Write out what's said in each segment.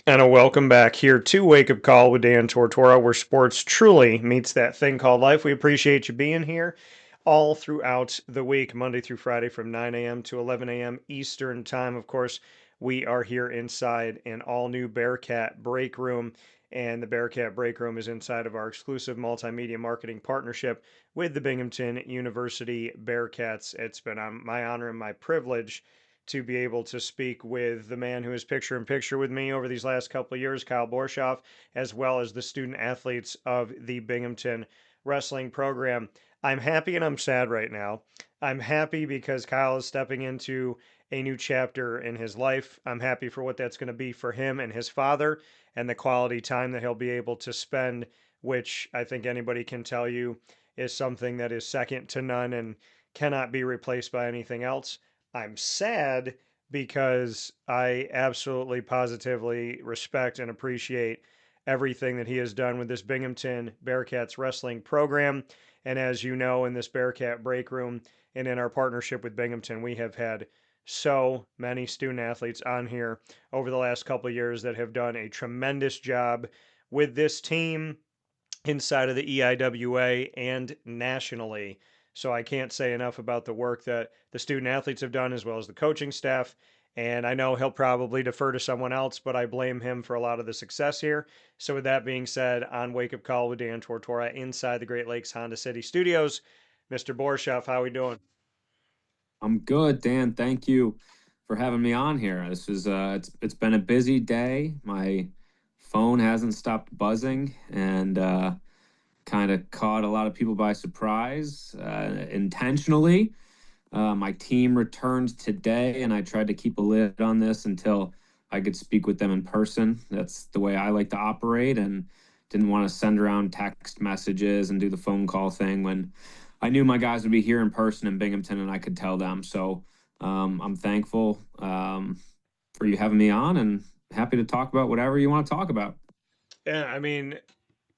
And a welcome back here to Wake Up Call with Dan Tortora, where sports truly meets that thing called life. We appreciate you being here all throughout the week, Monday through Friday from 9 a.m. to 11 a.m. Eastern Time. Of course, we are here inside an all new Bearcat Breakroom, and the Bearcat Breakroom is inside of our exclusive multimedia marketing partnership with the Binghamton University Bearcats. It's been my honor and my privilege to be able to speak with the man who is picture in picture with me over these last couple of years, Kyle Borshoff, as well as the student athletes of the Binghamton wrestling program. I'm happy and I'm sad right now. I'm happy because Kyle is stepping into a new chapter in his life. I'm happy for what that's going to be for him and his father and the quality time that he'll be able to spend, which I think anybody can tell you is something that is second to none and cannot be replaced by anything else. I'm sad because I absolutely positively respect and appreciate everything that he has done with this Binghamton Bearcats wrestling program. And as you know, in this Bearcat break room and in our partnership with Binghamton, we have had so many student athletes on here over the last couple of years that have done a tremendous job with this team inside of the EIWA and nationally. So I can't say enough about the work that the student athletes have done as well as the coaching staff. And I know he'll probably defer to someone else, but I blame him for a lot of the success here. So, with that being said, on Wake Up Call with Dan Tortora inside the Great Lakes Honda City Studios, Mr. Borshoff, how are we doing? I'm good, Dan. Thank you for having me on here. This is it's been a busy day. My phone hasn't stopped buzzing and kind of caught a lot of people by surprise intentionally. My team returned today, and I tried to keep a lid on this until I could speak with them in person. That's the way I like to operate, and didn't want to send around text messages and do the phone call thing when I knew my guys would be here in person in Binghamton, and I could tell them. So I'm thankful for you having me on, and happy to talk about whatever you want to talk about. Yeah,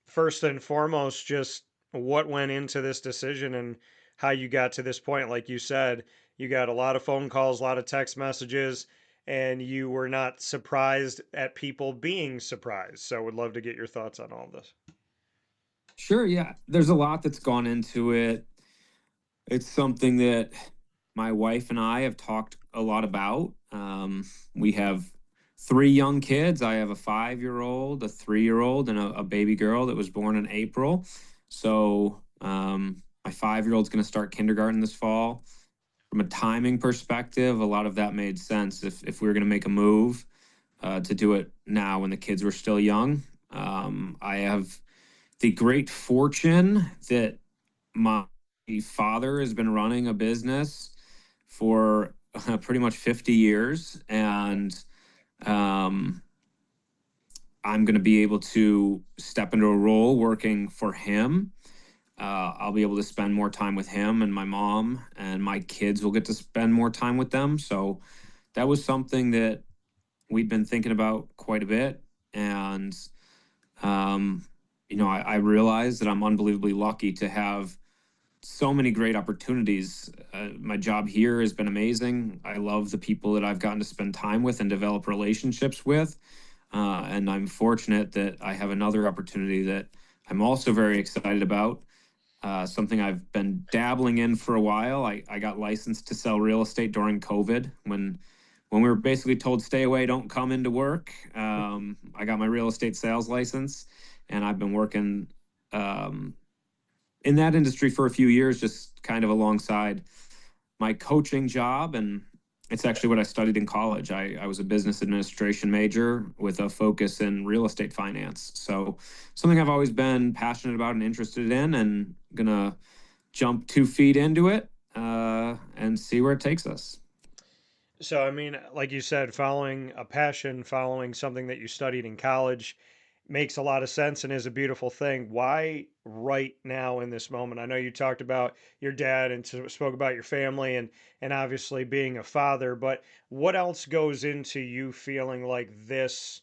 first and foremost, just what went into this decision and how you got to this point. Like you said, you got a lot of phone calls, a lot of text messages, and you were not surprised at people being surprised. So, would love to get your thoughts on all this. Sure, yeah. There's a lot that's gone into it. It's something that my wife and I have talked a lot about. We have three young kids. I have a 5 year old, a 3 year old, and a baby girl that was born in April. So my 5 year old's going to start kindergarten this fall. From a timing perspective, a lot of that made sense if we were going to make a move to do it now when the kids were still young. I have the great fortune that my father has been running a business for pretty much 50 years, and um, I'm going to be able to step into a role working for him. I'll be able to spend more time with him and my mom, and my kids will get to spend more time with them. So that was something that we'd been thinking about quite a bit. And, um, I realized that I'm unbelievably lucky to have so many great opportunities. My job here has been amazing. I love the people that I've gotten to spend time with and develop relationships with. And I'm fortunate that I have another opportunity that I'm also very excited about. Something I've been dabbling in for a while. I got licensed to sell real estate during COVID when we were basically told stay away, don't come into work. I got my real estate sales license, and I've been working um, in that industry for a few years, just kind of alongside my coaching job. And it's actually what I studied in college. I was a business administration major with a focus in real estate finance. So something I've always been passionate about and interested in, and gonna jump 2 feet into it and see where it takes us. So, like you said, following a passion, following something that you studied in college makes a lot of sense and is a beautiful thing. Why right now in this moment? I know you talked about your dad and spoke about your family and obviously being a father, but what else goes into you feeling like this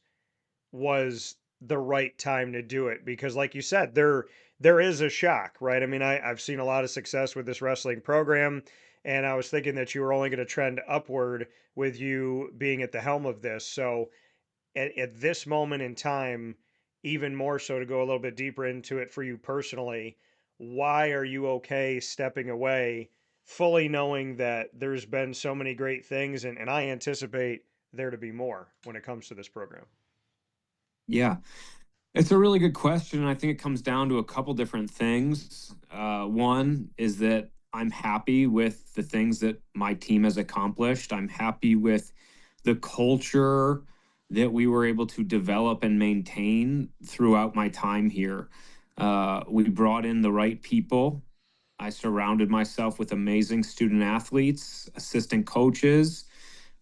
was the right time to do it? Because like you said, there is a shock, right? I've seen a lot of success with this wrestling program, and I was thinking that you were only going to trend upward with you being at the helm of this. So at this moment in time, even more so to go a little bit deeper into it for you personally, why are you okay stepping away, fully knowing that there's been so many great things, and I anticipate there to be more when it comes to this program? Yeah, it's a really good question. And I think it comes down to a couple different things. One is that I'm happy with the things that my team has accomplished. I'm happy with the culture that we were able to develop and maintain throughout my time here. We brought in the right people. I surrounded myself with amazing student athletes, assistant coaches,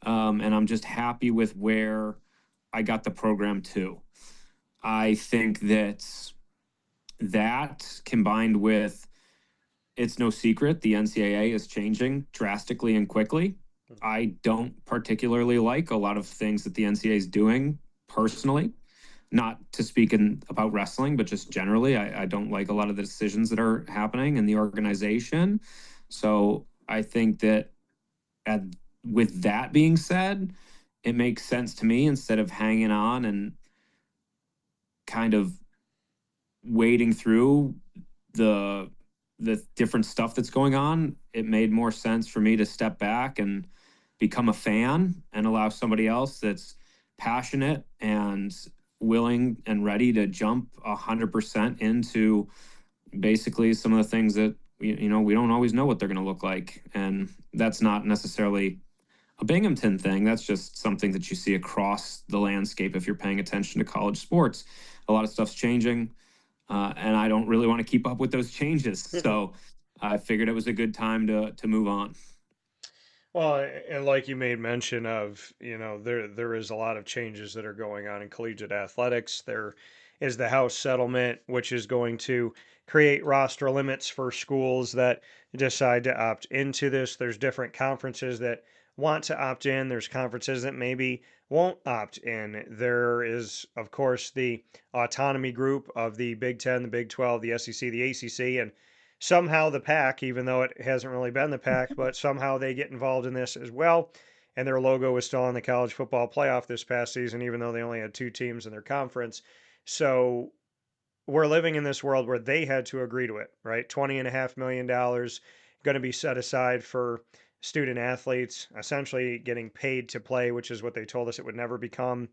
and I'm just happy with where I got the program to. I think that combined with, it's no secret the NCAA is changing drastically and quickly. I don't particularly like a lot of things that the NCAA is doing personally, not to speak about wrestling, but just generally. I don't like a lot of the decisions that are happening in the organization. So I think that at, with that being said, it makes sense to me, instead of hanging on and kind of wading through the the different stuff that's going on, it made more sense for me to step back and become a fan and allow somebody else that's passionate and willing and ready to jump 100% into basically some of the things that we don't always know what they're going to look like. And that's not necessarily a Binghamton thing. That's just something that you see across the landscape if you're paying attention to college sports. A lot of stuff's changing, and I don't really want to keep up with those changes. So I figured it was a good time to move on. Well, and like you made mention of, there is a lot of changes that are going on in collegiate athletics. There is the House settlement, which is going to create roster limits for schools that decide to opt into this. There's different conferences that want to opt in. There's conferences that maybe won't opt in. There is, of course, the autonomy group of the Big Ten, the Big 12, the SEC, the ACC, and somehow the pack, even though it hasn't really been the pack, but somehow they get involved in this as well. And their logo was still on the college football playoff this past season, even though they only had two teams in their conference. So we're living in this world where they had to agree to it, right? $20.5 million going to be set aside for student athletes, essentially getting paid to play, which is what they told us it would never become.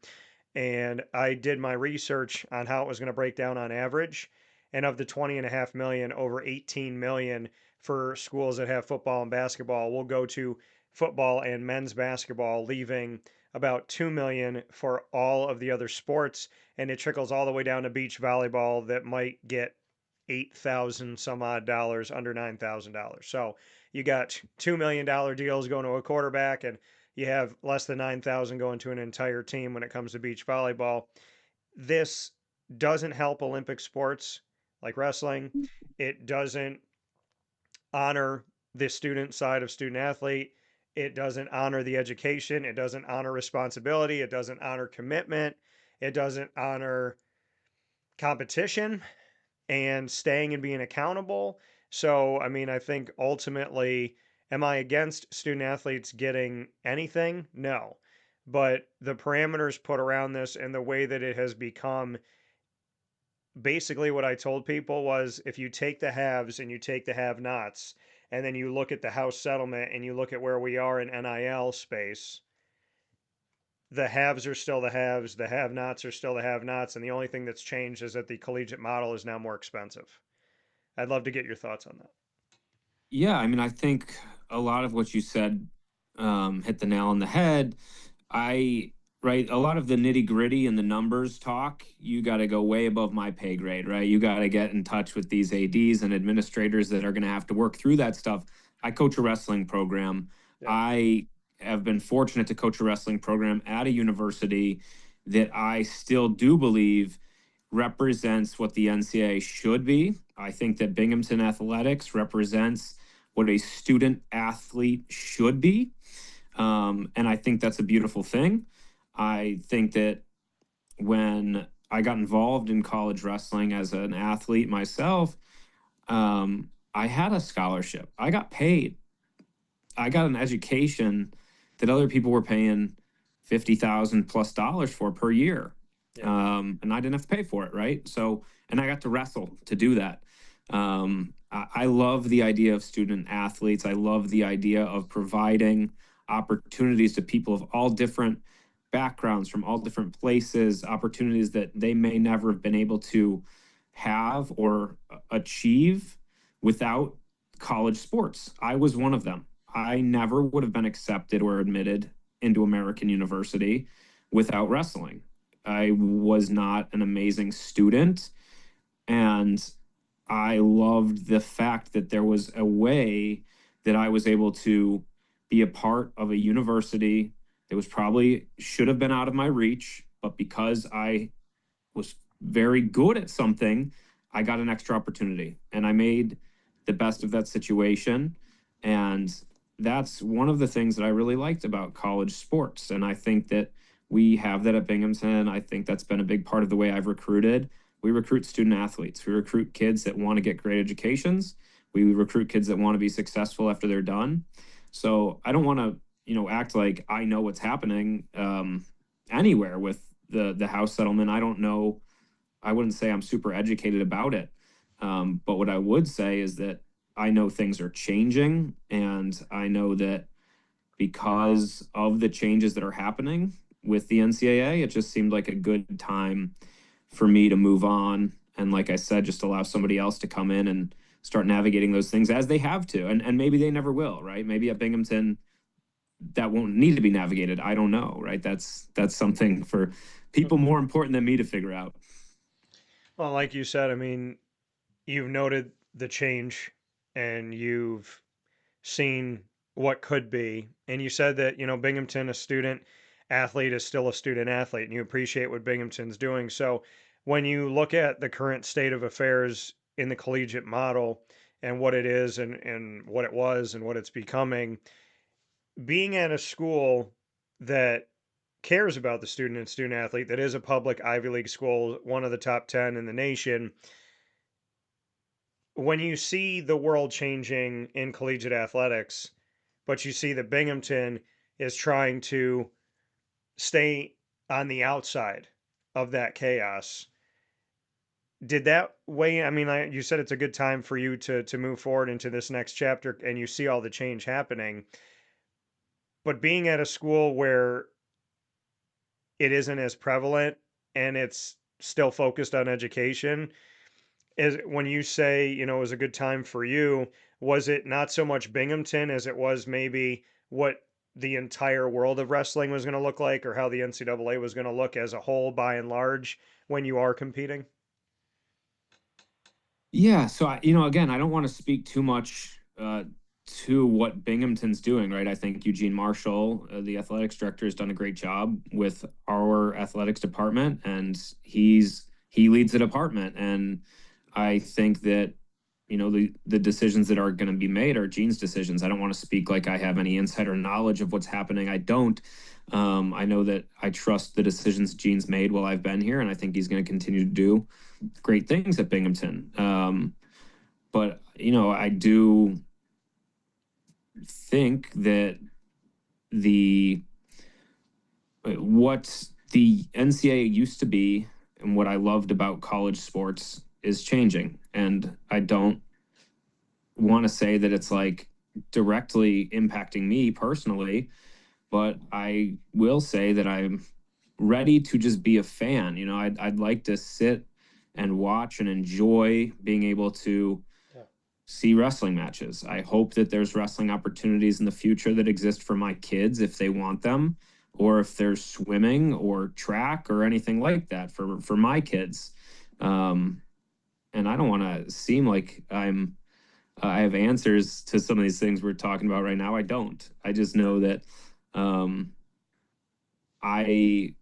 And I did my research on how it was going to break down on average. And of the 20.5 million, over 18 million for schools that have football and basketball will go to football and men's basketball, leaving about 2 million for all of the other sports. And it trickles all the way down to beach volleyball that might get 8,000 some odd dollars, under $9,000. So you got $2 million deals going to a quarterback, and you have less than 9,000 going to an entire team when it comes to beach volleyball. This doesn't help Olympic sports like wrestling. It doesn't honor the student side of student athlete. It doesn't honor the education. It doesn't honor responsibility. It doesn't honor commitment. It doesn't honor competition and staying and being accountable. So, I mean, I think ultimately, am I against student athletes getting anything? No. But the parameters put around this and the way that it has become, basically what I told people was, if you take the haves and you take the have nots, and then you look at the House settlement and you look at where we are in NIL space, the haves are still the haves, the have nots are still the have nots, and the only thing that's changed is that the collegiate model is now more expensive. I'd love to get your thoughts on that. Yeah, I mean, I think a lot of what you said hit the nail on the head. I right, a lot of the nitty gritty and the numbers talk, you got to go way above my pay grade, right? You got to get in touch with these ADs and administrators that are going to have to work through that stuff. I coach a wrestling program. Yeah. I have been fortunate to coach a wrestling program at a university that I still do believe represents what the NCAA should be. I think that Binghamton Athletics represents what a student athlete should be. And I think that's a beautiful thing. I think that when I got involved in college wrestling as an athlete myself, I had a scholarship. I got paid. I got an education that other people were paying $50,000+ for per year. Yeah. And I didn't have to pay for it, right? So, and I got to wrestle to do that. I love the idea of student athletes. I love the idea of providing opportunities to people of all different backgrounds from all different places, opportunities that they may never have been able to have or achieve without college sports. I was one of them. I never would have been accepted or admitted into American University without wrestling. I was not an amazing student, and I loved the fact that there was a way that I was able to be a part of a university that was probably should have been out of my reach, but because I was very good at something, I got an extra opportunity and I made the best of that situation. And that's one of the things that I really liked about college sports. And I think that we have that at Binghamton. I think that's been a big part of the way I've recruited. We recruit student athletes. We recruit kids that want to get great educations. We recruit kids that want to be successful after they're done. So I don't want to, act like I know what's happening anywhere with the house settlement. I don't know. I wouldn't say I'm super educated about it. But what I would say is that I know things are changing, and I know that because of the changes that are happening with the NCAA, it just seemed like a good time for me to move on. And like I said, just allow somebody else to come in and start navigating those things as they have to. And maybe they never will, right? Maybe at Binghamton, that won't need to be navigated. I don't know, right? That's something for people more important than me to figure out. Well, like you said, I mean, you've noted the change and you've seen what could be. And you said that, Binghamton, a student athlete, is still a student athlete, and you appreciate what Binghamton's doing. So when you look at the current state of affairs in the collegiate model and what it is and what it was and what it's becoming, being at a school that cares about the student and student athlete, that is a public Ivy League school, one of the top 10 in the nation, when you see the world changing in collegiate athletics, but you see that Binghamton is trying to stay on the outside of that chaos. Did that weigh? I mean, you said it's a good time for you to move forward into this next chapter, and you see all the change happening. But being at a school where it isn't as prevalent and it's still focused on education, is when you say, it was a good time for you, was it not so much Binghamton as it was maybe what the entire world of wrestling was going to look like, or how the NCAA was going to look as a whole by and large when you are competing? Yeah. So again, I don't want to speak too much to what Binghamton's doing, right? I think Eugene Marshall, the athletics director, has done a great job with our athletics department, and he leads the department. And I think that the decisions that are going to be made are Gene's decisions. I don't want to speak like I have any insider knowledge of what's happening. I don't. I know that I trust the decisions Gene's made while I've been here, and I think he's going to continue to do great things at Binghamton. But I do think that the what the NCAA used to be and what I loved about college sports is changing, and I don't want to say that it's like directly impacting me personally, but I will say that I'm ready to just be a fan. I'd like to sit and watch and enjoy being able to Yeah. see wrestling matches. I hope that there's wrestling opportunities in the future that exist for my kids if they want them, or if there's swimming or track or anything like that for my kids. And I don't want to seem like I have answers to some of these things we're talking about right now. I don't. I just know that I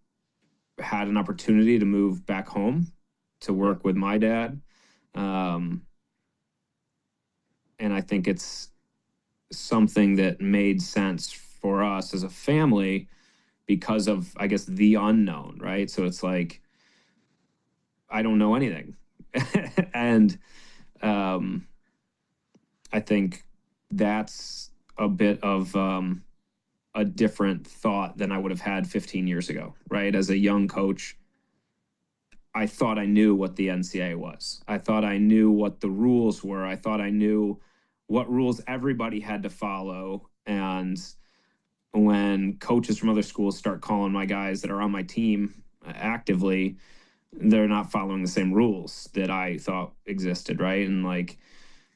had an opportunity to move back home to Yeah. work with my dad. Um, and I think it's something that made sense for us as a family because of, I guess, the unknown, right? So it's like, I don't know anything. And um, I think that's a bit of a different thought than I would have had 15 years ago, right? As a young coach, I thought I knew what the NCAA was. I thought I knew what the rules were. I thought I knew what rules everybody had to follow. And when coaches from other schools start calling my guys that are on my team actively, they're not following the same rules that I thought existed, right? And like,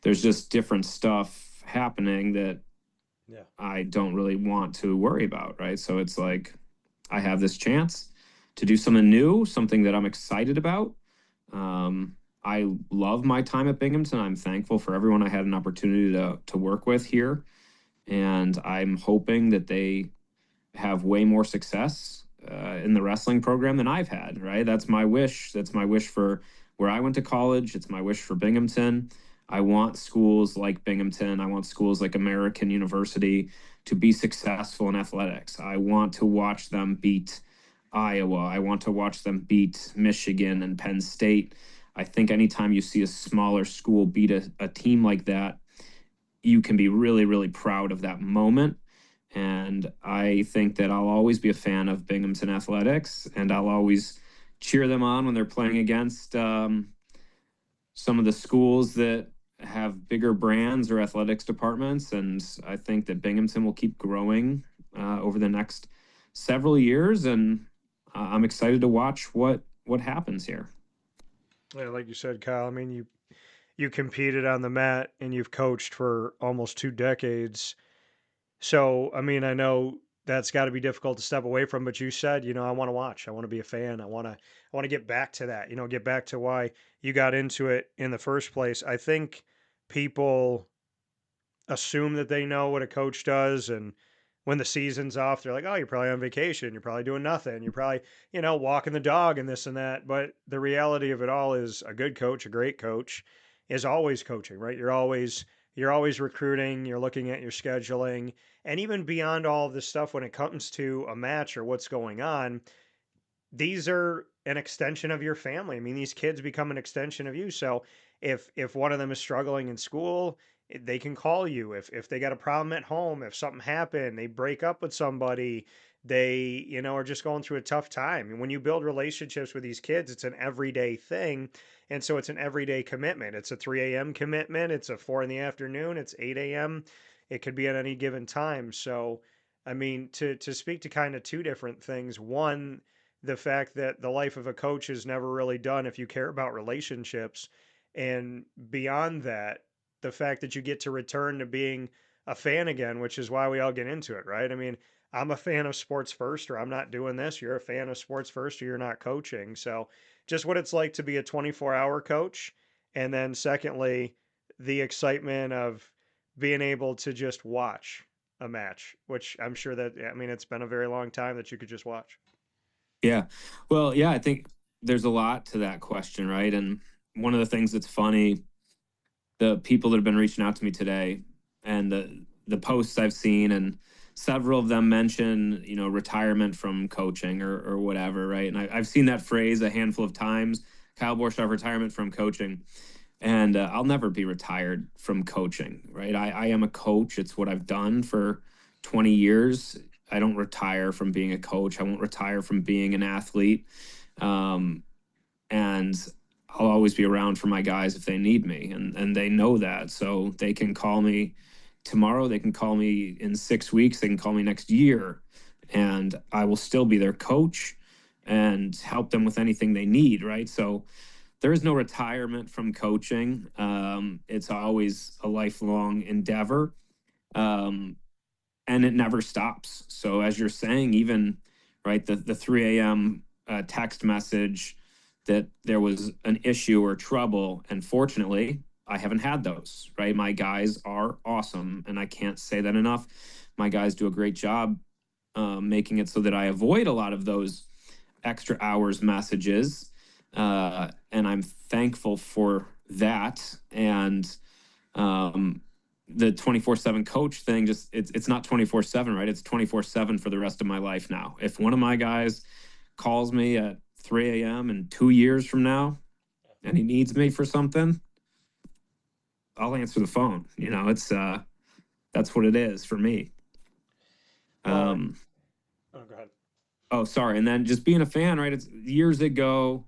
there's just different stuff happening that I don't really want to worry about, right? So it's like I have this chance to do something new, something that I'm excited about. I love my time at Binghamton. I'm thankful for everyone I had an opportunity to work with here, and I'm hoping that they have way more success in the wrestling program than I've had, right? That's my wish. That's my wish for where I went to college. It's my wish for Binghamton. I want schools like Binghamton. I want schools like American University to be successful in athletics. I want to watch them beat Iowa. I want to watch them beat Michigan and Penn State. I think anytime you see a smaller school beat a team like that, you can be really, really proud of that moment. And I think that I'll always be a fan of Binghamton athletics, and I'll always cheer them on when they're playing against some of the schools that have bigger brands or athletics departments. And I think that Binghamton will keep growing over the next several years. And I'm excited to watch what happens here. Yeah, like you said, Kyle. I mean, you competed on the mat and you've coached for almost 2 decades. So, I mean, I know that's got to be difficult to step away from, but you said, I want to watch. I want to be a fan. I want to get back to that, get back to why you got into it in the first place. I think people assume that they know what a coach does, and when the season's off, they're like, "Oh, you're probably on vacation. You're probably doing nothing. You're probably, walking the dog and this and that." But the reality of it all is a good coach, a great coach is always coaching, right? You're always recruiting, you're looking at your scheduling, and even beyond all of this stuff when it comes to a match or what's going on, these are an extension of your family. I mean, these kids become an extension of you. So if one of them is struggling in school, they can call you. If they got a problem at home, if something happened, they break up with somebody, they, are just going through a tough time. And when you build relationships with these kids, it's an everyday thing. And so it's an everyday commitment. It's a 3 a.m. commitment. It's a 4 in the afternoon. It's 8 a.m. It could be at any given time. So I mean, to speak to kind of two different things. One, the fact that the life of a coach is never really done if you care about relationships. And beyond that, the fact that you get to return to being a fan again, which is why we all get into it, right? I mean, I'm a fan of sports first, or I'm not doing this. You're a fan of sports first, or you're not coaching. So, just what it's like to be a 24-hour coach. And then, secondly, the excitement of being able to just watch a match, which I'm sure that, I mean, it's been a very long time that you could just watch. Yeah. Well, yeah, I think there's a lot to that question, right? And one of the things that's funny, the people that have been reaching out to me today and the posts I've seen, and several of them mention, retirement from coaching or whatever, right? And I've seen that phrase a handful of times, Kyle Borshoff, retirement from coaching. And I'll never be retired from coaching, right? I am a coach. It's what I've done for 20 years. I don't retire from being a coach. I won't retire from being an athlete. And I'll always be around for my guys if they need me. And they know that. So they can call me tomorrow. They can call me in 6 weeks. They can call me next year. And I will still be their coach and help them with anything they need, right? So there is no retirement from coaching. It's always a lifelong endeavor. And it never stops. So as you're saying, even right, the 3 a.m. Text message that there was an issue or trouble, and fortunately, I haven't had those. Right, my guys are awesome, and I can't say that enough. My guys do a great job making it so that I avoid a lot of those extra hours messages, and I'm thankful for that. And the 24/7 coach thing, just it's not 24/7, right? It's 24/7 for the rest of my life now. If one of my guys calls me at 3 a.m. and 2 years from now and he needs me for something, I'll answer the phone. It's that's what it is for me. Well, Um, oh, go ahead. oh, sorry. And then just being a fan, right? It's years ago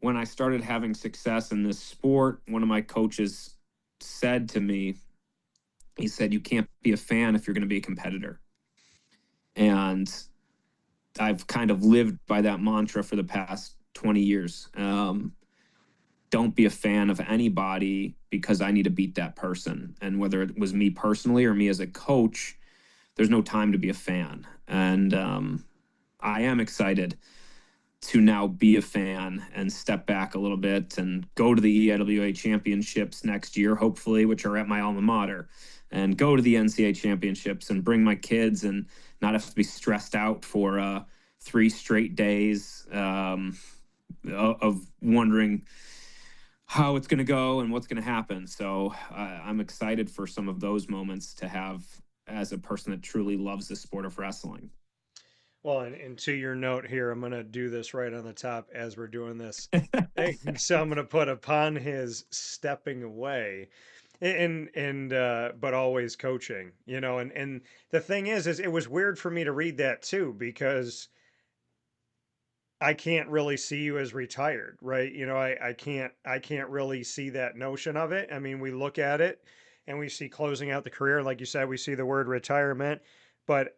when I started having success in this sport, one of my coaches said to me, he said, "You can't be a fan if you're going to be a competitor." And I've kind of lived by that mantra for the past 20 years. Don't be a fan of anybody because I need to beat that person. And whether it was me personally or me as a coach, there's no time to be a fan. And I am excited to now be a fan and step back a little bit and go to the EIWA championships next year, hopefully, which are at my alma mater, and go to the NCAA championships and bring my kids and not have to be stressed out for 3 straight days of wondering how it's going to go and what's going to happen. So I'm excited for some of those moments to have as a person that truly loves the sport of wrestling. Well, and to your note here, I'm going to do this right on the top as we're doing this. So I'm going to put upon his stepping away and but always coaching, and the thing is it was weird for me to read that too, because I can't really see you as retired, right? I can't really see that notion of it. I mean, we look at it and we see closing out the career. Like you said, we see the word retirement, but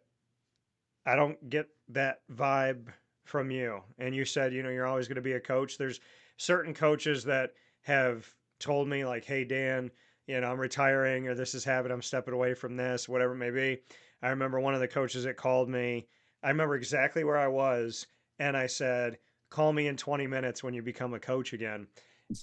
I don't get that vibe from you. And you said, you're always going to be a coach. There's certain coaches that have told me, like, hey, Dan, I'm retiring, or this is happening. I'm stepping away from this, whatever it may be. I remember one of the coaches that called me. I remember exactly where I was. And I said, call me in 20 minutes when you become a coach again.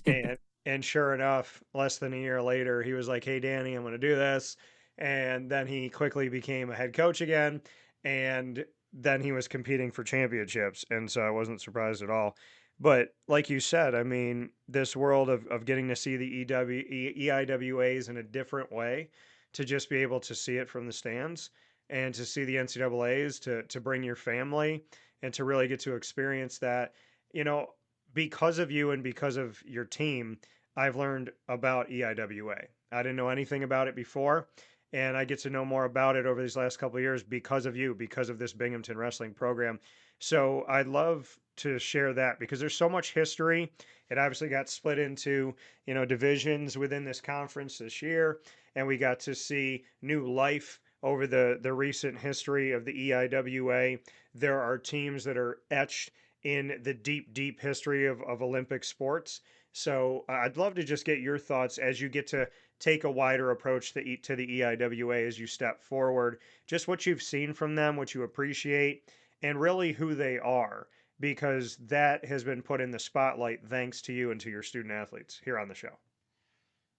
And and sure enough, less than a year later, he was like, "Hey, Danny, I'm going to do this." And then he quickly became a head coach again, and then he was competing for championships, and so I wasn't surprised at all. But like you said, I mean, this world of getting to see the EIWAs in a different way, to just be able to see it from the stands and to see the NCAAs, to bring your family and to really get to experience that, you know, because of you and because of your team, I've learned about EIWA. I didn't know anything about it before, and I get to know more about it over these last couple of years because of you, because of this Binghamton wrestling program. So I'd love to share that because there's so much history. It obviously got split into, divisions within this conference this year, and we got to see new life over the recent history of the EIWA. There are teams that are etched in the deep, deep history of Olympic sports. So I'd love to just get your thoughts as you get to take a wider approach to the EIWA as you step forward, just what you've seen from them, what you appreciate, and really who they are, because that has been put in the spotlight thanks to you and to your student athletes here on the show.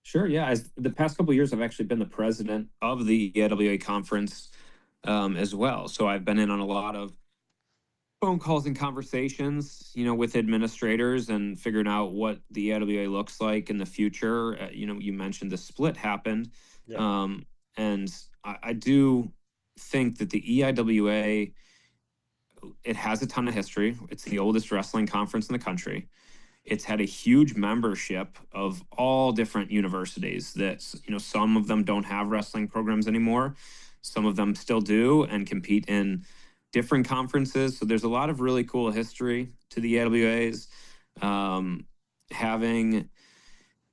Sure. Yeah. As the past couple of years, I've actually been the president of the EIWA conference as well. So I've been in on a lot of phone calls and conversations, with administrators and figuring out what the EIWA looks like in the future. You mentioned the split happened. Yeah. And I do think that the EIWA, it has a ton of history. It's the oldest wrestling conference in the country. It's had a huge membership of all different universities that, some of them don't have wrestling programs anymore. Some of them still do and compete in different conferences. So there's a lot of really cool history to the EWAs. Having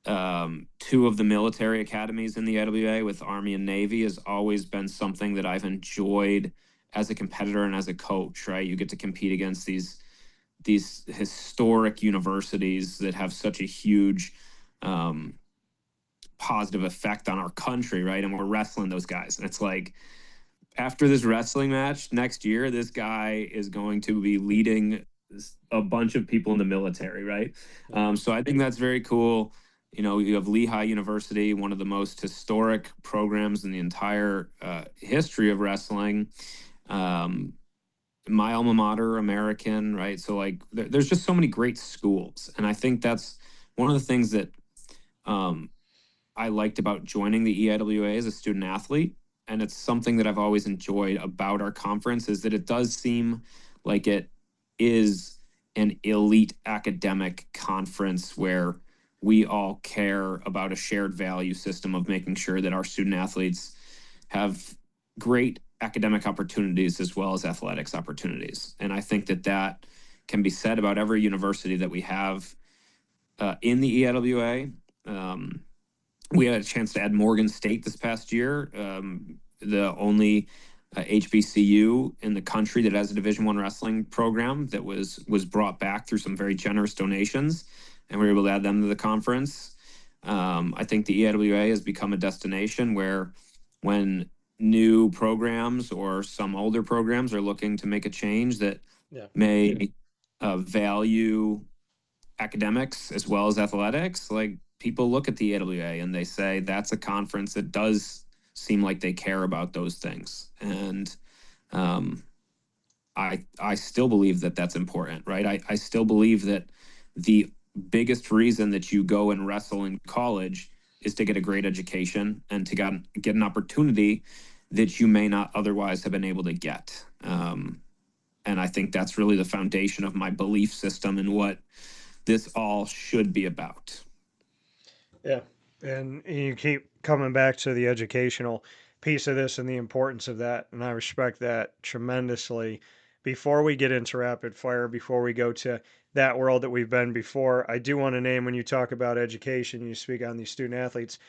2 of the military academies in the EWA with Army and Navy has always been something that I've enjoyed as a competitor and as a coach, right? You get to compete against these historic universities that have such a huge positive effect on our country, right? And we're wrestling those guys. And it's like, after this wrestling match next year, this guy is going to be leading a bunch of people in the military, right? So I think that's very cool. You have Lehigh University, one of the most historic programs in the entire history of wrestling. My alma mater, American, right? So like, there's just so many great schools, and I think that's one of the things that I liked about joining the EIWA as a student athlete, and it's something that I've always enjoyed about our conference, is that it does seem like it is an elite academic conference where we all care about a shared value system of making sure that our student athletes have great academic opportunities as well as athletics opportunities. And I think that that can be said about every university that we have in the EAWA. We had a chance to add Morgan State this past year, the only HBCU in the country that has a Division I wrestling program that was brought back through some very generous donations, and we were able to add them to the conference. I think the EAWA has become a destination where, when new programs or some older programs are looking to make a change that may value academics as well as athletics, like, people look at the AWA and they say that's a conference that does seem like they care about those things. And I still believe that that's important, right? I still believe that the biggest reason that you go and wrestle in college is to get a great education and to get an opportunity that you may not otherwise have been able to get. And I think that's really the foundation of my belief system and what this all should be about. Yeah. And you keep coming back to the educational piece of this and the importance of that. And I respect that tremendously. Before we get into rapid fire, before we go to that world that we've been before, I do want to name, when you talk about education, you speak on these student athletes.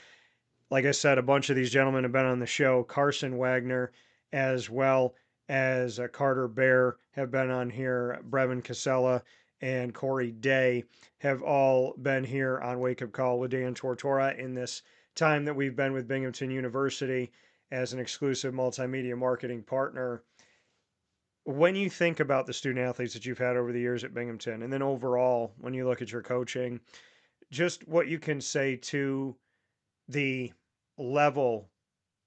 Like I said, a bunch of these gentlemen have been on the show. Carson Wagner, as well as Carter Bear, have been on here. Brevin Casella and Corey Day have all been here on Wake Up Call with Dan Tortora in this time that we've been with Binghamton University as an exclusive multimedia marketing partner. When you think about the student athletes that you've had over the years at Binghamton, and then overall, when you look at your coaching, just what you can say to the level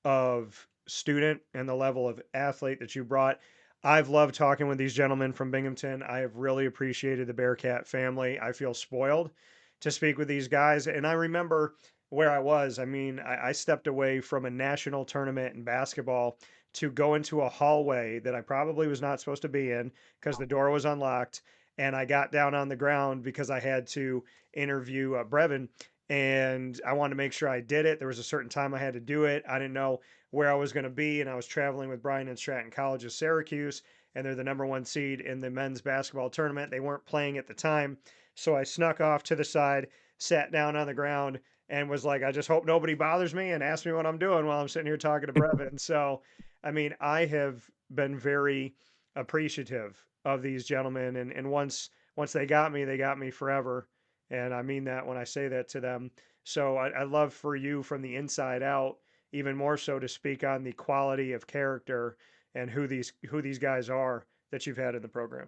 of student and the level of athlete that you brought. I've loved talking with these gentlemen from Binghamton. I have really appreciated the Bearcat family. I feel spoiled to speak with these guys. And I remember where I was. I mean, I stepped away from a national tournament in basketball to go into a hallway that I probably was not supposed to be in because the door was unlocked. And I got down on the ground because I had to interview Brevin, and I wanted to make sure I did it. There was a certain time I had to do it. I didn't know where I was going to be, and I was traveling with Bryan and Stratton College of Syracuse, and they're the number one seed in the men's basketball tournament. They weren't playing at the time, so I snuck off to the side, sat down on the ground, and was like, I just hope nobody bothers me and asks me what I'm doing while I'm sitting here talking to Brevin. So, I mean, I have been very appreciative of these gentlemen, and once they got me forever. And I mean that when I say that to them. So I'd love for you from the inside out, even more so, to speak on the quality of character and who these guys are that you've had in the program.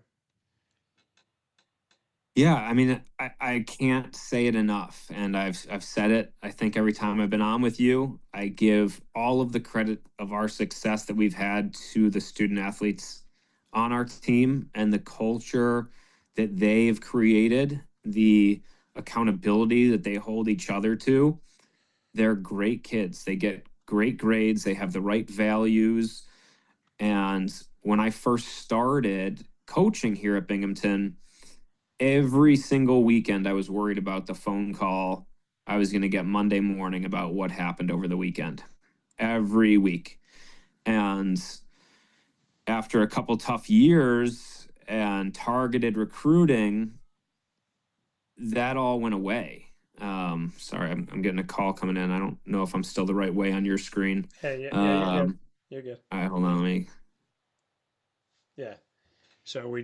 Yeah, I mean, I can't say it enough, and I've said it. I think every time I've been on with you, I give all of the credit of our success that we've had to the student athletes on our team and the culture that they've created, the accountability that they hold each other to. They're great kids. They get great grades. They have the right values. And when I first started coaching here at Binghamton, every single weekend I was worried about the phone call I was going to get Monday morning about what happened over the weekend. Every week. And after a couple tough years and targeted recruiting, that all went away. Sorry, I'm getting a call coming in. I don't know if I'm still the right way on your screen. Hey, yeah, you're good. You're good. All right, hold on. Let me. Yeah. So we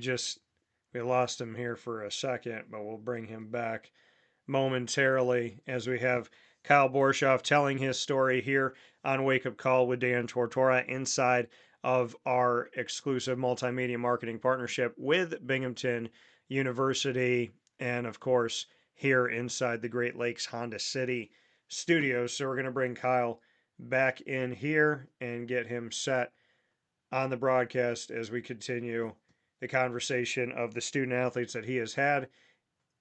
lost him here for a second, but we'll bring him back momentarily as we have Kyle Borshoff telling his story here on Wake Up Call with Dan Tortora inside of our exclusive multimedia marketing partnership with Binghamton University, and of course here inside the Great Lakes Honda City studios. So we're going to bring Kyle back in here and get him set on the broadcast as we continue the conversation of the student athletes that he has had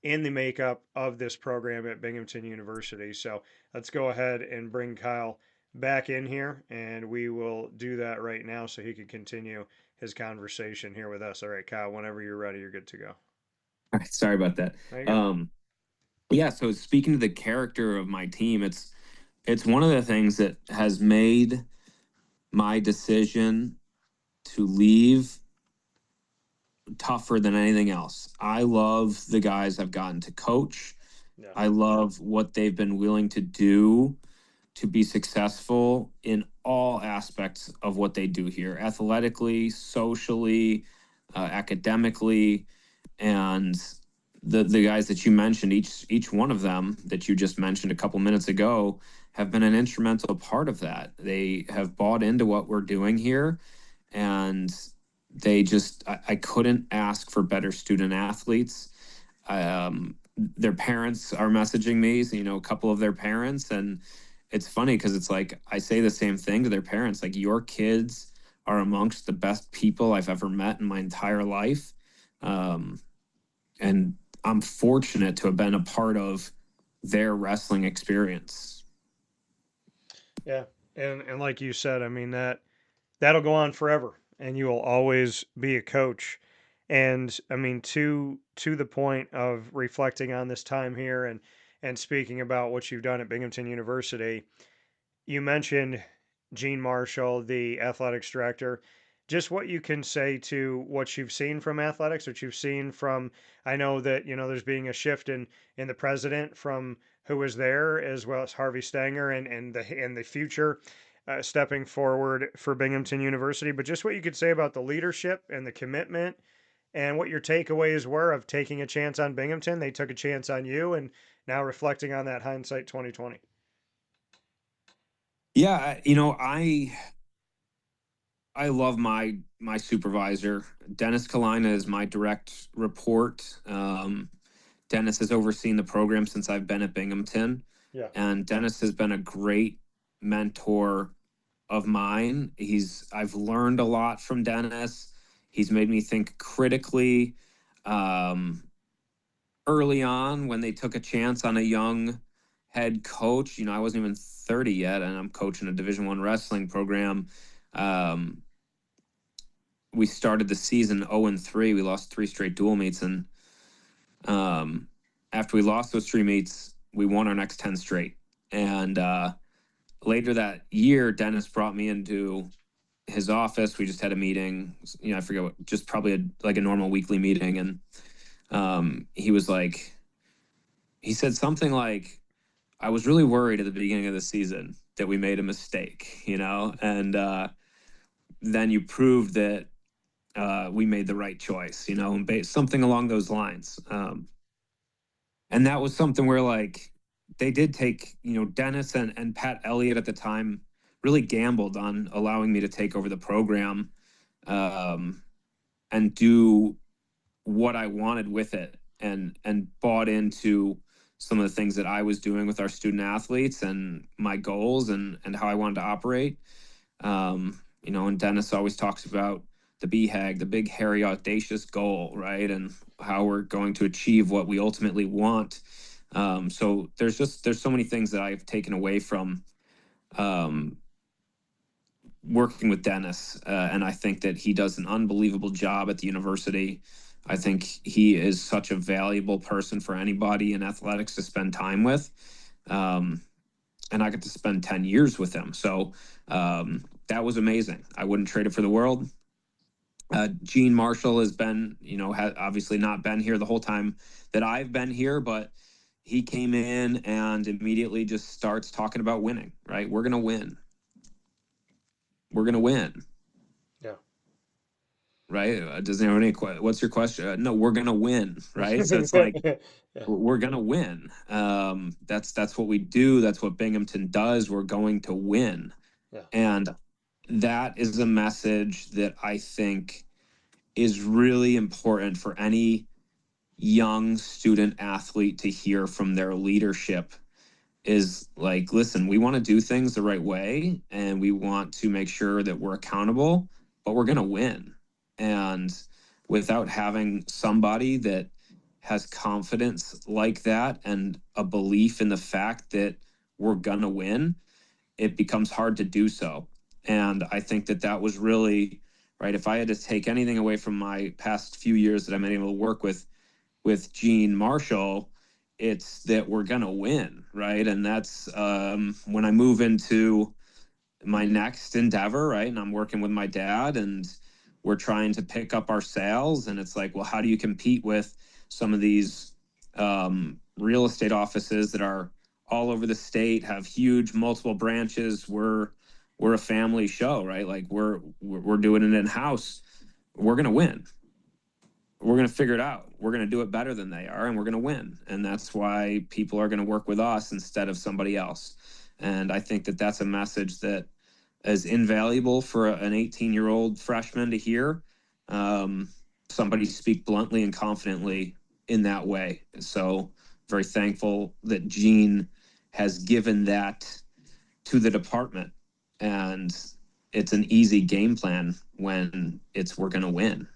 in the makeup of this program at Binghamton University. So let's go ahead and bring Kyle back in here, and we will do that right now so he can continue his conversation here with us. All right, Kyle, whenever you're ready, you're good to go. All right, sorry about that. There you go. Yeah, so speaking to the character of my team, it's one of the things that has made my decision to leave tougher than anything else. I love the guys I've gotten to coach. Yeah. I love what they've been willing to do to be successful in all aspects of what they do here, athletically, socially, academically, and the guys that you mentioned, each one of them that you just mentioned a couple minutes ago, have been an instrumental part of that. They have bought into what we're doing here, and I couldn't ask for better student athletes. Their parents are messaging me, so, a couple of their parents, and it's funny because it's like I say the same thing to their parents, like, your kids are amongst the best people I've ever met in my entire life. And I'm fortunate to have been a part of their wrestling experience. Yeah. And like you said, I mean, that'll go on forever, and you will always be a coach. And I mean, to the point of reflecting on this time here, and speaking about what you've done at Binghamton University, you mentioned Gene Marshall, the athletics director. Just what you can say to what you've seen from athletics, what you've seen from. I know that there's being a shift in the president from who was there, as well as Harvey Stanger, and the future stepping forward for Binghamton University. But just what you could say about the leadership and the commitment, and what your takeaways were of taking a chance on Binghamton. They took a chance on you, and now reflecting on that, hindsight 2020. Yeah, I love my supervisor. Dennis Kalina is my direct report. Dennis has overseen the program since I've been at Binghamton, Yeah. and Dennis has been a great mentor of mine. I've learned a lot from Dennis. He's made me think critically. Um, Early on, when they took a chance on a young head coach, I wasn't even 30 yet, and I'm coaching a Division I wrestling program. Um, we started the season 0-3. We lost 3 straight dual meets, and after we lost those 3 meets, we won our next 10 straight. And later that year, Dennis brought me into his office. We just had a meeting. I forget what, just probably like a normal weekly meeting, and he was like, he said something like, "I was really worried at the beginning of the season that we made a mistake, and then you proved that we made the right choice, and something along those lines." And that was something where, like, they did take, Dennis and Pat Elliott at the time really gambled on allowing me to take over the program, um, and do what I wanted with it, and bought into some of the things that I was doing with our student athletes and my goals, and how I wanted to operate. And Dennis always talks about the BHAG, the big, hairy, audacious goal, right? And how we're going to achieve what we ultimately want. So there's so many things that I've taken away from um, working with Dennis, and I think that he does an unbelievable job at the university. I think he is such a valuable person for anybody in athletics to spend time with. And I got to spend 10 years with him. So that was amazing. I wouldn't trade it for the world. Gene Marshall has been, has obviously not been here the whole time that I've been here, but he came in and immediately just starts talking about winning, right? We're going to win. We're going to win. Yeah. Right? Does anyone have any what's your question? No, we're going to win, right? So it's like, Yeah. we're going to win. That's what we do. That's what Binghamton does. We're going to win. Yeah. And that is a message that I think is really important for any young student athlete to hear from their leadership. Is like, listen, we want to do things the right way, and we want to make sure that we're accountable, but we're going to win. And without having somebody that has confidence like that and a belief in the fact that we're going to win, it becomes hard to do so. And I think that was really right. If I had to take anything away from my past few years that I've been able to work with Gene Marshall, it's that we're gonna win, right? And that's when I move into my next endeavor, right? And I'm working with my dad, and we're trying to pick up our sales, and it's like, well, how do you compete with some of these real estate offices that are all over the state, have huge multiple branches? We're a family show, right? Like we're doing it in house. We're gonna win. We're gonna figure it out. We're gonna do it better than they are, and we're gonna win. And that's why people are gonna work with us instead of somebody else. And I think that that's a message that is invaluable for an 18-year-old freshman to hear. Um, Somebody speak bluntly and confidently in that way. So very thankful that Gene has given that to the department, and it's an easy game plan when it's we're going to win.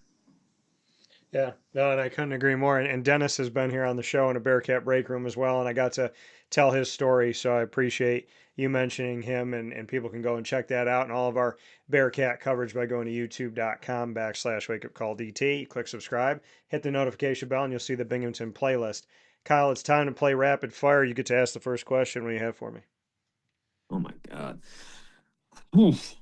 Yeah, no, and I couldn't agree more. And Dennis has been here on the show in a Bearcat Breakroom as well, and I got to tell his story. So I appreciate you mentioning him, and people can go and check that out and all of our Bearcat coverage by going to youtube.com/wakeupcalldt. Click subscribe, hit the notification bell, and you'll see the Binghamton playlist. Kyle, it's time to play rapid fire. You get to ask the first question. What do you have for me? Oh my God. Oof.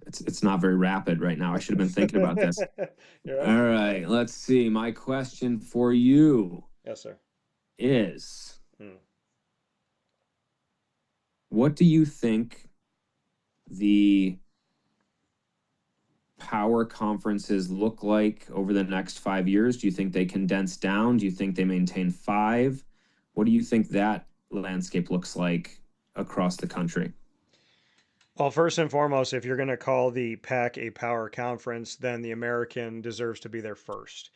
It's not very rapid right now. I should have been thinking about this. You're right. All right, let's see. My question for you Yes, sir. is, Hmm. what do you think the power conferences look like over the next 5 years? Do you think they condense down? Do you think they maintain five? What do you think that landscape looks like across the country? Well, first and foremost, if you're going to call the PAC a power conference, then the American deserves to be there first.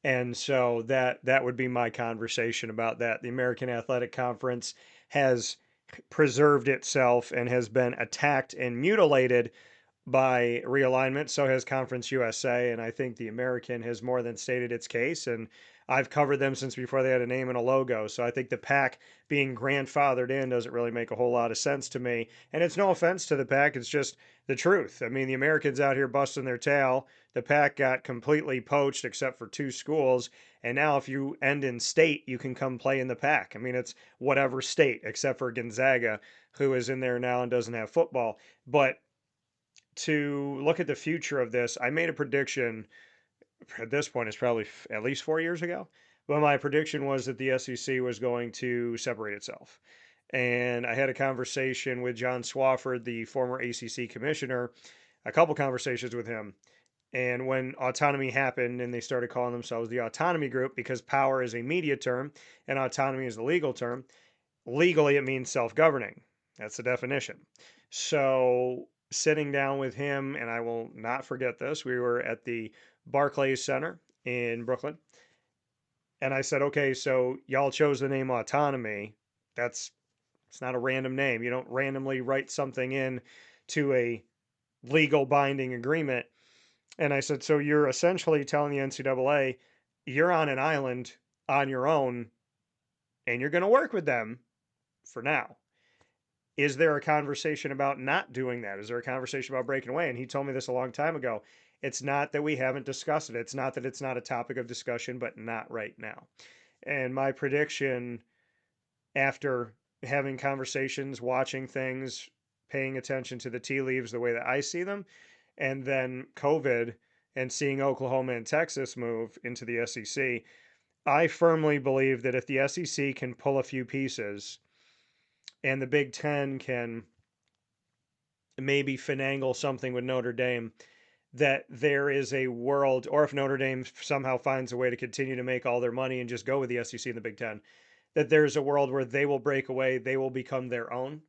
And so that would be my conversation about that. The American Athletic Conference has preserved itself and has been attacked and mutilated by realignment. So has Conference USA. And I think the American has more than stated its case. And I've covered them since before they had a name and a logo. So I think the PAC being grandfathered in doesn't really make a whole lot of sense to me. And it's no offense to the PAC, it's just the truth. I mean, the Americans out here busting their tail. The PAC got completely poached except for two schools. And now, if you end in state, you can come play in the PAC. I mean, it's whatever state except for Gonzaga, who is in there now and doesn't have football. But to look at the future of this, I made a prediction. At this point, it's probably at least 4 years ago. But my prediction was that the SEC was going to separate itself. And I had a conversation with John Swafford, the former ACC commissioner, a couple conversations with him. And when autonomy happened and they started calling themselves the autonomy group because power is a media term and autonomy is the legal term, legally it means self-governing. That's the definition. So sitting down with him, and I will not forget this, we were at the Barclays Center in Brooklyn, and I said, okay, so y'all chose the name autonomy. That's it's not a random name. You don't randomly write something in to a legal binding agreement. And I said, so you're essentially telling the NCAA you're on an island on your own and you're going to work with them for now. Is there a conversation about not doing that? Is there a conversation about breaking away? And he told me this a long time ago. It's not that we haven't discussed it. It's not that it's not a topic of discussion, but not right now. And my prediction after having conversations, watching things, paying attention to the tea leaves the way that I see them, and then COVID and seeing Oklahoma and Texas move into the SEC, I firmly believe that if the SEC can pull a few pieces and the Big Ten can maybe finagle something with Notre Dame, that there is a world, or if Notre Dame somehow finds a way to continue to make all their money and just go with the SEC and the Big Ten, that there's a world where they will break away, they will become their own.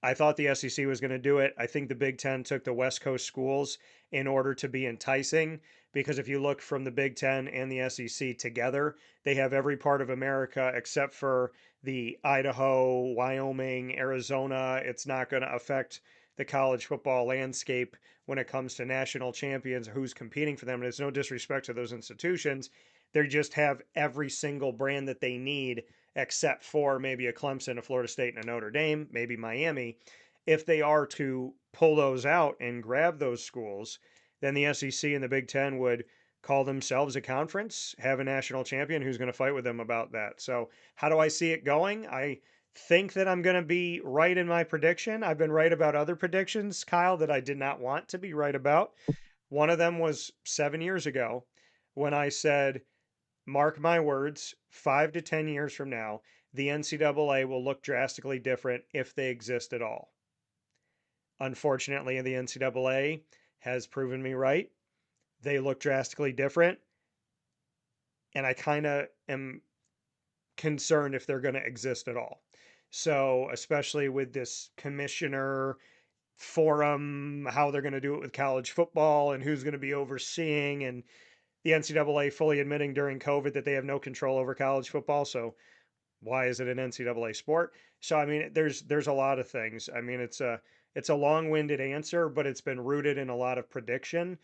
I thought the SEC was going to do it. I think the Big Ten took the West Coast schools in order to be enticing because if you look from the Big Ten and the SEC together, they have every part of America except for the Idaho, Wyoming, Arizona. It's not going to affect the college football landscape when it comes to national champions, who's competing for them. And it's no disrespect to those institutions. They just have every single brand that they need except for maybe a Clemson, a Florida State, and a Notre Dame, maybe Miami. If they are to pull those out and grab those schools, then the SEC and the Big Ten would call themselves a conference, have a national champion who's going to fight with them about that. So, how do I see it going? I think that I'm going to be right in my prediction. I've been right about other predictions, Kyle, that I did not want to be right about. One of them was 7 years ago when I said, mark my words, 5 to 10 years from now, the NCAA will look drastically different if they exist at all. Unfortunately, the NCAA has proven me right. They look drastically different. And I kind of am concerned if they're going to exist at all. So, especially with this commissioner forum, how they're going to do it with college football and who's going to be overseeing, and the NCAA fully admitting during COVID that they have no control over college football. So, why is it an NCAA sport? So, I mean, there's a lot of things. I mean, it's a long-winded answer, but it's been rooted in a lot of prediction,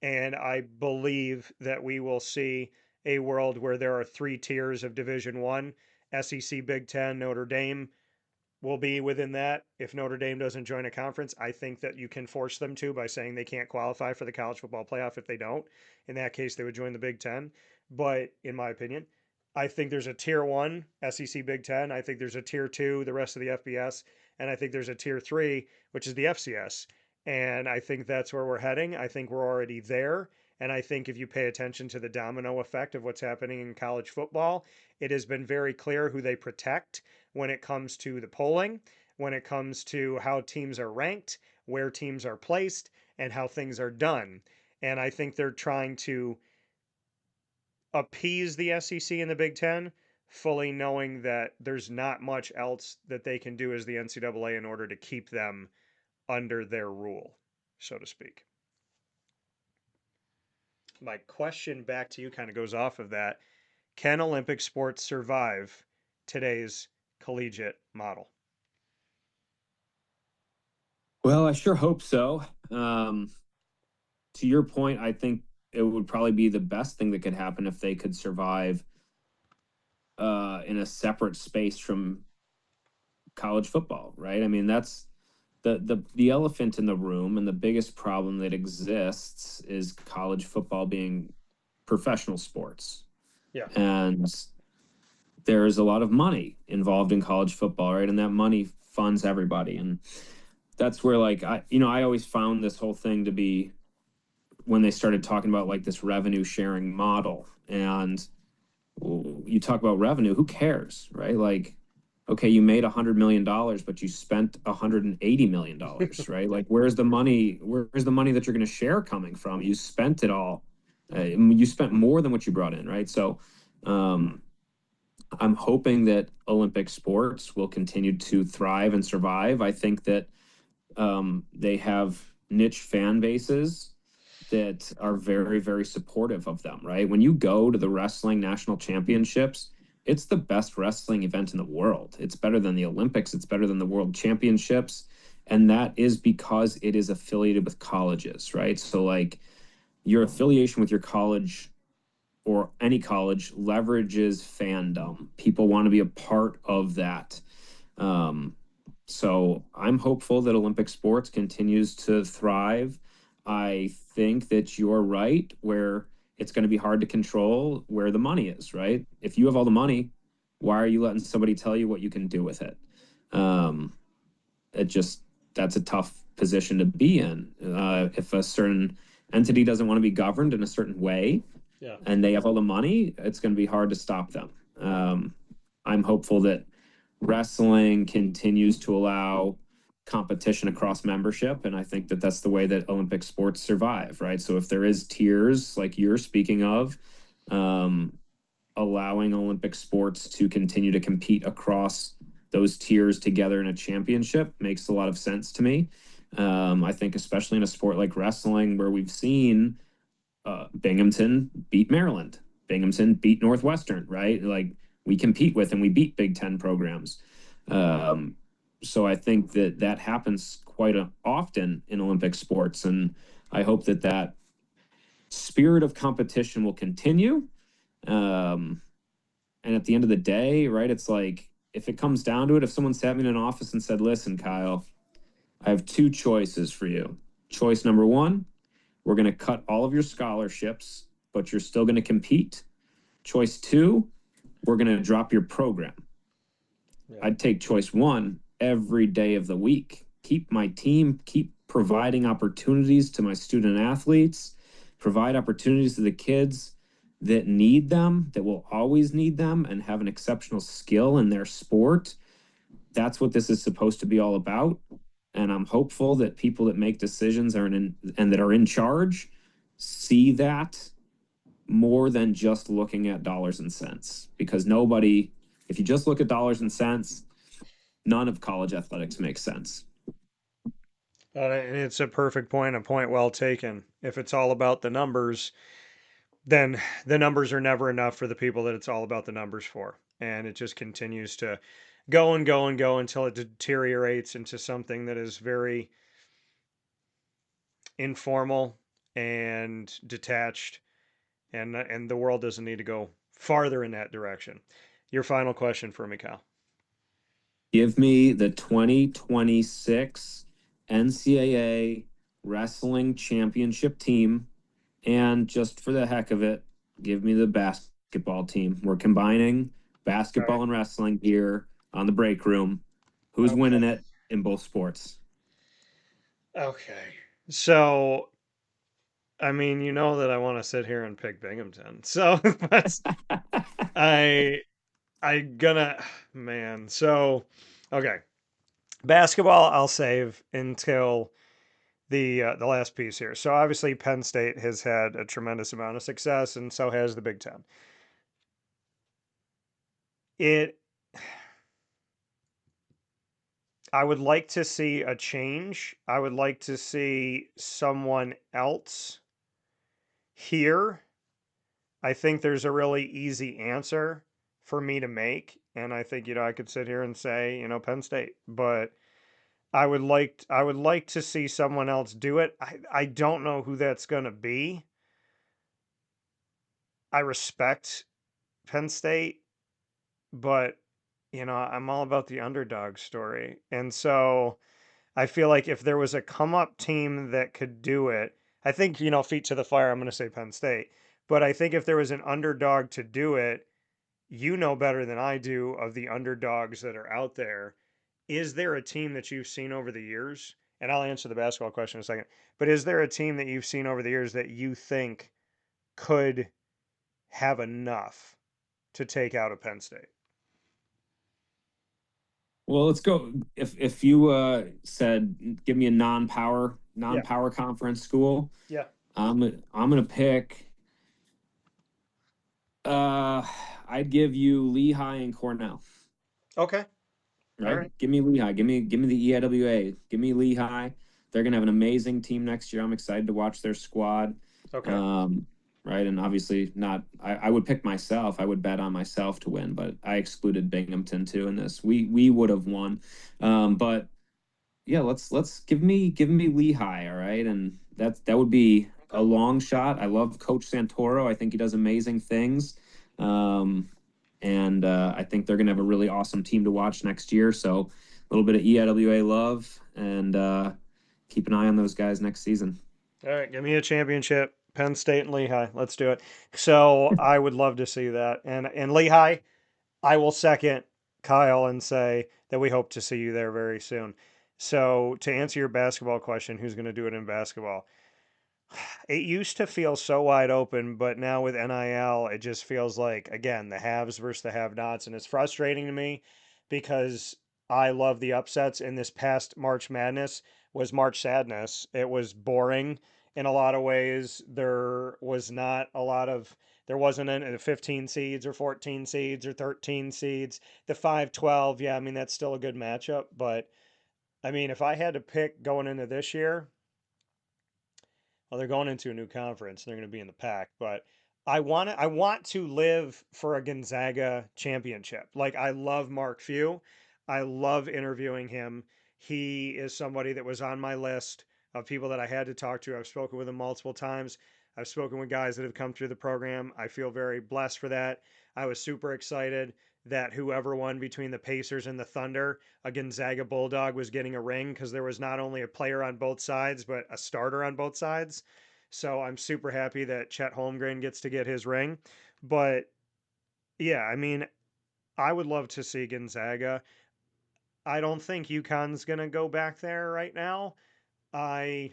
and I believe that we will see a world where there are 3 tiers of Division One: SEC, Big Ten, Notre Dame will be within that. If Notre Dame doesn't join a conference, I think that you can force them to by saying they can't qualify for the college football playoff if they don't. In that case, they would join the Big Ten. But in my opinion, I think there's a tier one, SEC, Big Ten. I think there's a tier two, the rest of the FBS. And I think there's a tier three, which is the FCS. And I think that's where we're heading. I think we're already there. And I think if you pay attention to the domino effect of what's happening in college football, it has been very clear who they protect when it comes to the polling, when it comes to how teams are ranked, where teams are placed, and how things are done. And I think they're trying to appease the SEC and the Big Ten, fully knowing that there's not much else that they can do as the NCAA in order to keep them under their rule, so to speak. My question back to you kind of goes off of that. Can Olympic sports survive today's collegiate model? Well, I sure hope so. To your point, I think it would probably be the best thing that could happen if they could survive in a separate space from college football, right? I mean, that's the elephant in the room, and the biggest problem that exists is college football being professional sports. Yeah. And there's a lot of money involved in college football, right? And that money funds everybody. And that's where, like, I always found this whole thing to be, when they started talking about like this revenue sharing model, and you talk about revenue, who cares, right? Like, okay, you made $100 million, but you spent $180 million, right? Like, where's the money? Where's the money that you're going to share coming from? You spent it all. You spent more than what you brought in, right? So, I'm hoping that Olympic sports will continue to thrive and survive. I think that they have niche fan bases that are very, very supportive of them, right? When you go to the wrestling national championships, it's the best wrestling event in the world. It's better than the Olympics, it's better than the world championships. And that is because it is affiliated with colleges, right? So, like, your affiliation with your college or any college leverages fandom. People want to be a part of that. Um, so I'm hopeful that Olympic sports continues to thrive. I think that you're right, where it's going to be hard to control where the money is, right? If you have all the money, why are you letting somebody tell you what you can do with it? Um, it just, that's a tough position to be in. If a certain entity doesn't want to be governed in a certain way, Yeah. and they have all the money, it's going to be hard to stop them. I'm hopeful that wrestling continues to allow competition across membership, and I think that that's the way that Olympic sports survive, right? So if there is tiers like you're speaking of, allowing Olympic sports to continue to compete across those tiers together in a championship makes a lot of sense to me. I think especially in a sport like wrestling, where we've seen Binghamton beat Maryland, Binghamton beat Northwestern, right? Like, we compete with and we beat Big Ten programs. So I think that that happens quite often in Olympic sports, and I hope that that spirit of competition will continue. And at the end of the day, right, it's like, if it comes down to it, if someone sat me in an office and said, "Listen, Kyle, I have two choices for you. Choice number one, we're going to cut all of your scholarships, but you're still going to compete. Choice two, we're going to drop your program." Yeah. I'd take choice one every day of the week. Keep my team, keep providing opportunities to my student athletes, provide opportunities to the kids that need them, that will always need them, and have an exceptional skill in their sport. That's what this is supposed to be all about. And I'm hopeful that people that make decisions and that are in charge see that more than just looking at dollars and cents. Because nobody, if you just look at dollars and cents, none of college athletics makes sense. And it's a perfect point, a point well taken. If it's all about the numbers, then the numbers are never enough for the people that it's all about the numbers for. And it just continues to go and go and go until it deteriorates into something that is very informal and detached, and the world doesn't need to go farther in that direction. Your final question for me, Kyle. Give me the 2026 NCAA wrestling championship team. And just for the heck of it, give me the basketball team. We're combining All right. basketball and wrestling here on the break room. Who's Okay. winning it in both sports? Okay. So, I mean, you know that I want to sit here and pick Binghamton. So, but I I gonna man. So, okay. Basketball I'll save until the last piece here. So obviously Penn State has had a tremendous amount of success, and so has the Big Ten. It I would like to see a change. I would like to see someone else here. I think there's a really easy answer for me to make, and I think I could sit here and say Penn State, but I would like to see someone else do it. I don't know who that's gonna be. I respect Penn State, but I'm all about the underdog story. And so I feel like if there was a come up team that could do it, I think, feet to the fire, I'm going to say Penn State. But I think if there was an underdog to do it, better than I do of the underdogs that are out there. Is there a team that you've seen over the years? And I'll answer the basketball question in a second. But is there a team that you've seen over the years that you think could have enough to take out a Penn State? Well, let's go. If you said give me a Yeah. non-power conference school, Yeah. I'm gonna pick. Uh, I'd give you Lehigh and Cornell. Okay. All Right? right. Give me Lehigh. Give me the EIWA. Give me Lehigh. They're gonna have an amazing team next year. I'm excited to watch their squad. Okay. Um, right, and obviously not. I would pick myself. I would bet on myself to win, but I excluded Binghamton too in this. We would have won, but yeah, let's give me Lehigh. All right, and that would be a Okay. long shot. I love Coach Santoro. I think he does amazing things. Um, and I think they're going to have a really awesome team to watch next year. So a little bit of EIWA love, and keep an eye on those guys next season. All right. Give me a championship. Penn State and Lehigh. Let's do it. So I would love to see that. And Lehigh, I will second Kyle and say that we hope to see you there very soon. So to answer your basketball question, who's going to do it in basketball? It used to feel so wide open, but now with NIL, it just feels like, again, the haves versus the have nots. And it's frustrating to me because I love the upsets. In this past March Madness was March Sadness. It was boring in a lot of ways. There wasn't any 15 seeds or 14 seeds or 13 seeds. The 5-12, yeah, I mean, that's still a good matchup. But I mean, if I had to pick going into this year, well, they're going into a new conference. They're going to be in the pack, but I want to live for a Gonzaga championship. Like I love Mark Few. I love interviewing him. He is somebody that was on my list of people that I had to talk to. I've spoken with him multiple times. I've spoken with guys that have come through the program. I feel very blessed for that. I was super excited that whoever won between the Pacers and the Thunder, a Gonzaga Bulldog was getting a ring because there was not only a player on both sides, but a starter on both sides. So I'm super happy that Chet Holmgren gets to get his ring. But yeah, I mean, I would love to see Gonzaga. I don't think UConn's going to go back there right now. I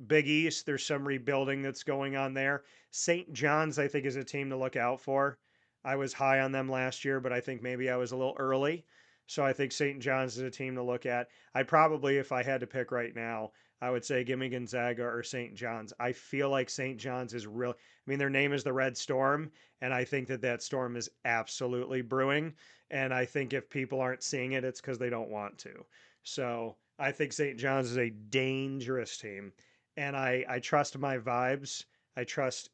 Big East, there's some rebuilding that's going on there. St. John's, I think, is a team to look out for. I was high on them last year, but I think maybe I was a little early. So I think St. John's is a team to look at. I'd probably, if I had to pick right now, I would say give me Gonzaga or St. John's. I feel like St. John's is real. I mean, their name is the Red Storm, and I think that that storm is absolutely brewing. And I think if people aren't seeing it, it's because they don't want to. So I think St. John's is a dangerous team, and I trust my vibes. I trust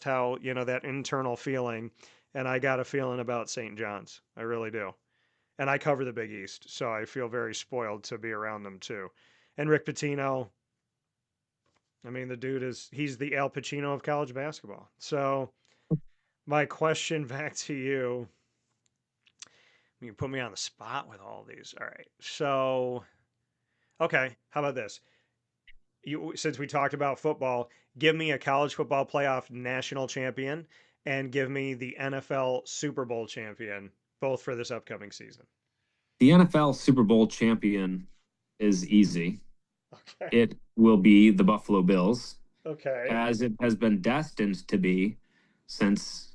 how that internal feeling, and I got a feeling about St. John's. I really do. And I cover the Big East, so I feel very spoiled to be around them too. And Rick Pitino, I mean, the dude he's the Al Pacino of college basketball. So my question back to you, you put me on the spot with all these. All right, so okay, how about this? Since we talked about football, give me a college football playoff national champion and give me the NFL Super Bowl champion, both for this upcoming season. The NFL Super Bowl champion is easy. Okay. It will be the Buffalo Bills, Okay. as it has been destined to be since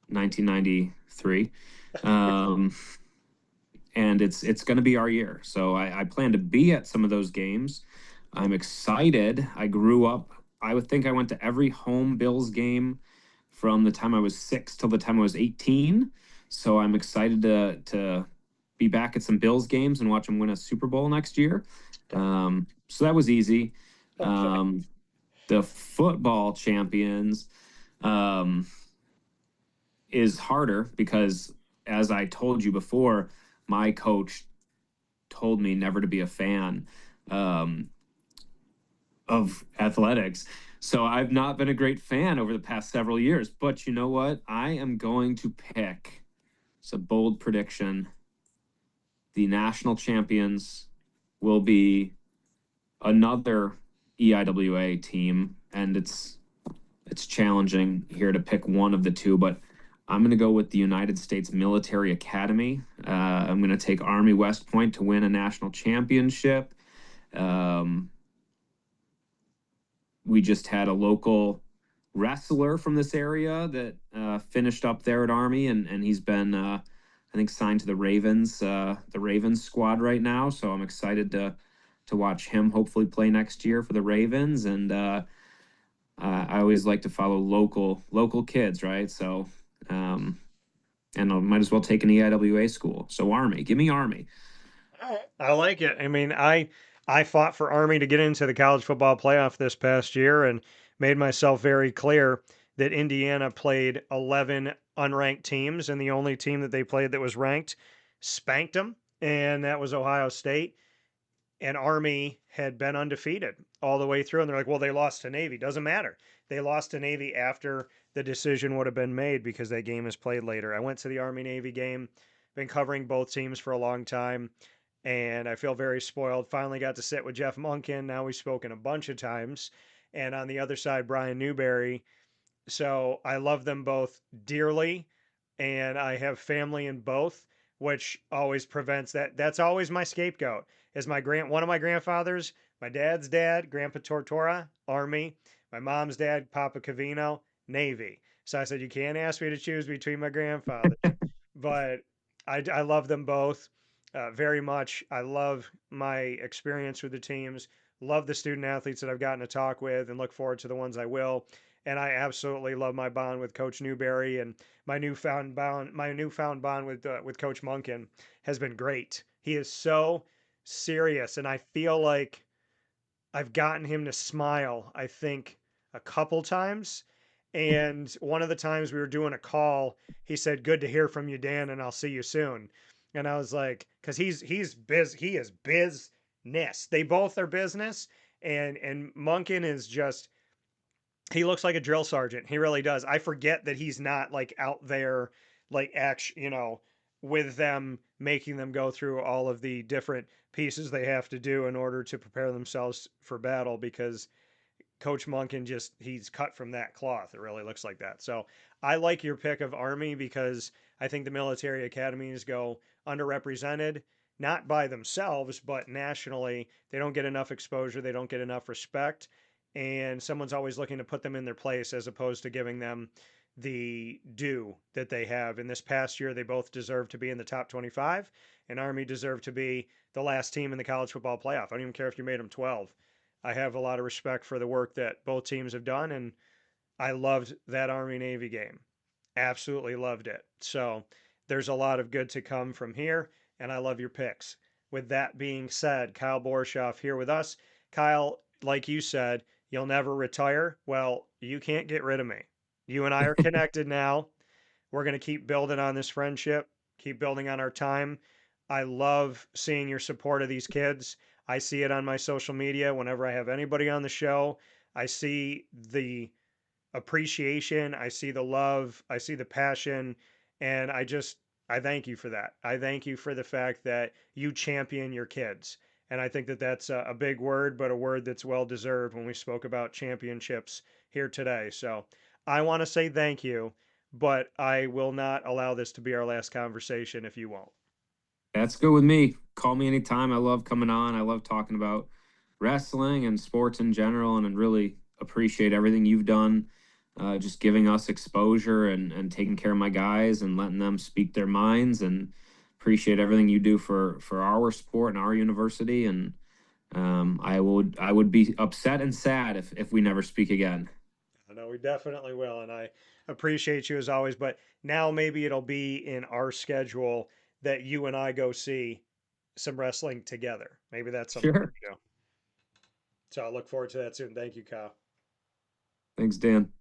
1993. Um, and it's going to be our year. So I plan to be at some of those games. I'm excited. I grew up. I would think I went to every home Bills game from the time I was 6 till the time I was 18. So I'm excited to be back at some Bills games and watch them win a Super Bowl next year. So that was easy. Okay. The football champions um, is harder because, as I told you before, my coach told me never to be a fan um, of athletics. So I've not been a great fan over the past several years. But you know what? I am going to pick. It's a bold prediction. The national champions will be another EIWA team, and it's challenging here to pick one of the two, but I'm going to go with the United States Military Academy. I'm going to take Army West Point to win a national championship. Um, we just had a local wrestler from this area that finished up there at Army, and he's been, I think, signed to the Ravens squad right now. So I'm excited to watch him hopefully play next year for the Ravens. And I always like to follow local kids, right? So, and I might as well take an EIWA school. So Army, give me Army. I like it. I mean, I fought for Army to get into the college football playoff this past year and made myself very clear that Indiana played 11 unranked teams, and the only team that they played that was ranked spanked them, and that was Ohio State. And Army had been undefeated all the way through. And they're like, well, they lost to Navy. Doesn't matter. They lost to Navy after the decision would have been made because that game is played later. I went to the Army Navy game, been covering both teams for a long time, and I feel very spoiled. Finally got to sit with Jeff Monken. Now we've spoken a bunch of times. And on the other side, Brian Newberry. So I love them both dearly, and I have family in both, which always prevents that. That's always my scapegoat. Is one of my grandfathers, my dad's dad, Grandpa Tortora, Army, my mom's dad, Papa Cavino, Navy. So I said you can't ask me to choose between my grandfathers, but I love them both very much. I love my experience with the teams. Love the student athletes that I've gotten to talk with, and look forward to the ones I will. And I absolutely love my bond with Coach Newberry, and my newfound bond with Coach Monken has been great. He is so serious, and I feel like I've gotten him to smile, I think, a couple times. And one of the times we were doing a call, he said, "Good to hear from you, Dan, and I'll see you soon." And I was like, because he is business. They both are business, and Monken is just he looks like a drill sergeant. He really does. I forget that he's not like out there, like with them, making them go through all of the different pieces they have to do in order to prepare themselves for battle. Because Coach Monken he's cut from that cloth. It really looks like that. So I like your pick of Army because I think the military academies go underrepresented, not by themselves, but nationally. They don't get enough exposure, they don't get enough respect, and someone's always looking to put them in their place as opposed to giving them the due that they have. In this past year, they both deserve to be in the top 25, and Army deserved to be the last team in the college football playoff. I don't even care if you made them 12. I have a lot of respect for the work that both teams have done, and I loved that Army Navy game. Absolutely loved it. So there's a lot of good to come from here, and I love your picks. With that being said, Kyle Borshoff here with us. Kyle, like you said, you'll never retire. Well, you can't get rid of me. You and I are connected now. We're going to keep building on this friendship, keep building on our time. I love seeing your support of these kids. I see it on my social media whenever I have anybody on the show. I see the appreciation, I see the love, I see the passion, and I thank you for that. I thank you for the fact that you champion your kids. And I think that that's a big word, but a word that's well deserved when we spoke about championships here today. So I want to say thank you, but I will not allow this to be our last conversation if you won't. That's good with me. Call me anytime. I love coming on. I love talking about wrestling and sports in general, and really appreciate everything you've done, just giving us exposure and taking care of my guys and letting them speak their minds. And appreciate everything you do for our sport and our university. And I would be upset and sad if we never speak again. I know we definitely will, and I appreciate you as always. But now maybe it'll be in our schedule that you and I go see some wrestling together. Maybe that's something we Sure. can do. So I look forward to that soon. Thank you, Kyle. Thanks, Dan.